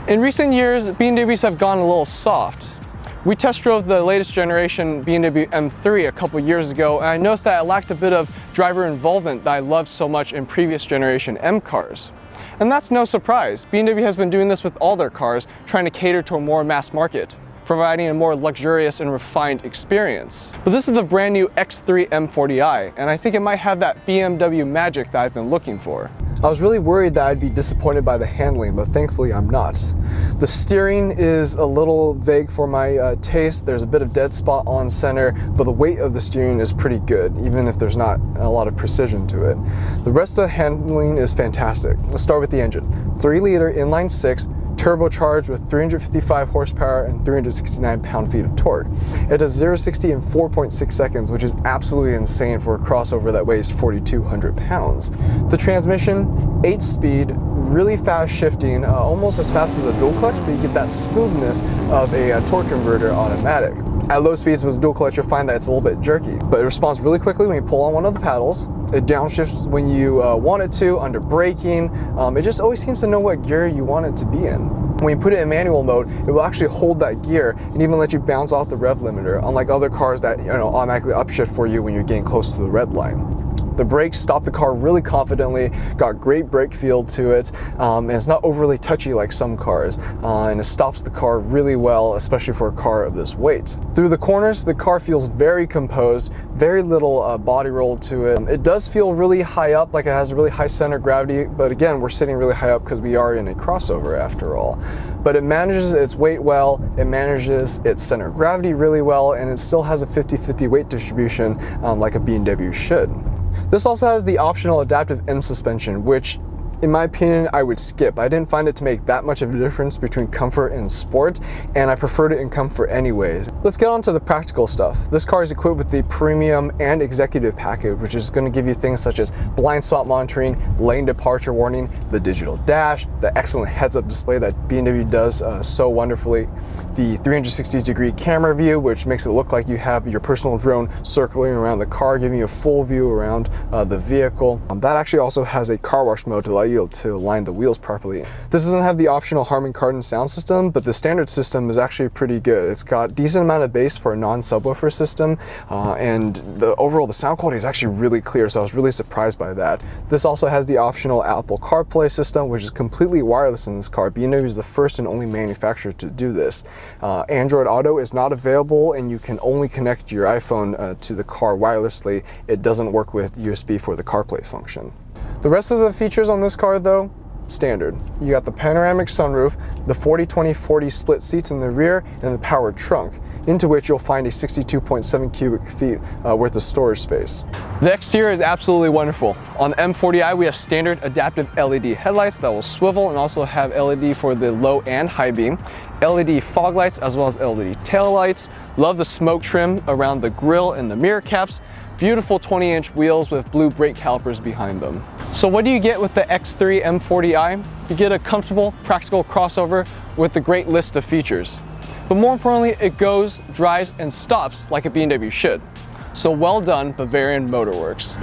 In recent years, BMWs have gone a little soft. We test drove the latest generation BMW M3 a couple years ago, and I noticed that it lacked a bit of driver involvement that I loved so much in previous generation M cars. And that's no surprise. BMW has been doing this with all their cars, trying to cater to a more mass market, providing a more luxurious and refined experience. But this is the brand new X3 M40i, and I think it might have that BMW magic that I've been looking for. I was really worried that I'd be disappointed by the handling, but thankfully I'm not. The steering is a little vague for my taste. There's a bit of dead spot on center, but the weight of the steering is pretty good, even if there's not a lot of precision to it. The rest of the handling is fantastic. Let's start with the engine. 3-liter inline-6, turbocharged with 355 horsepower and 369 pound-feet of torque. It does 0-60 in 4.6 seconds, which is absolutely insane for a crossover that weighs 4,200 pounds. The transmission, 8-speed, really fast shifting, almost as fast as a dual clutch, but you get that smoothness of a torque converter automatic. At low speeds with dual clutch, you'll find that it's a little bit jerky, but it responds really quickly when you pull on one of the paddles. It downshifts when you want it to, under braking. It just always seems to know what gear you want it to be in. When you put it in manual mode, it will actually hold that gear and even let you bounce off the rev limiter, unlike other cars that automatically upshift for you when you're getting close to the red line. The brakes stop the car really confidently, got great brake feel to it, and it's not overly touchy like some cars, and it stops the car really well, especially for a car of this weight. Through the corners, the car feels very composed, very little body roll to it. It does feel really high up, like it has a really high center of gravity, but again, we're sitting really high up because we are in a crossover after all. But it manages its weight well, it manages its center of gravity really well, and it still has a 50-50 weight distribution like a BMW should. This also has the optional adaptive M suspension, which in my opinion, I would skip. I didn't find it to make that much of a difference between comfort and sport, and I preferred it in comfort anyways. Let's get on to the practical stuff. This car is equipped with the premium and executive package, which is going to give you things such as blind spot monitoring, lane departure warning, the digital dash, the excellent heads-up display that BMW does so wonderfully, the 360-degree camera view, which makes it look like you have your personal drone circling around the car, giving you a full view around the vehicle. That actually also has a car wash mode to allow you to align the wheels properly. This doesn't have the optional Harman Kardon sound system, but the standard system is actually pretty good. It's got a decent amount of bass for a non-subwoofer system, and overall the sound quality is actually really clear, so I was really surprised by that. This also has the optional Apple CarPlay system, which is completely wireless in this car. BMW is the first and only manufacturer to do this. Android Auto is not available, and you can only connect your iPhone to the car wirelessly. It doesn't work with USB for the CarPlay function. The rest of the features on this car though, standard. You got the panoramic sunroof, the 40-20-40 split seats in the rear, and the powered trunk, into which you'll find a 62.7 cubic feet worth of storage space. The exterior is absolutely wonderful. On the M40i, we have standard adaptive LED headlights that will swivel and also have LED for the low and high beam, LED fog lights as well as LED tail lights. Love the smoke trim around the grille and the mirror caps. Beautiful 20-inch wheels with blue brake calipers behind them. So what do you get with the X3 M40i? You get a comfortable, practical crossover with a great list of features. But more importantly, it goes, drives, and stops like a BMW should. So well done, Bavarian Motor Works.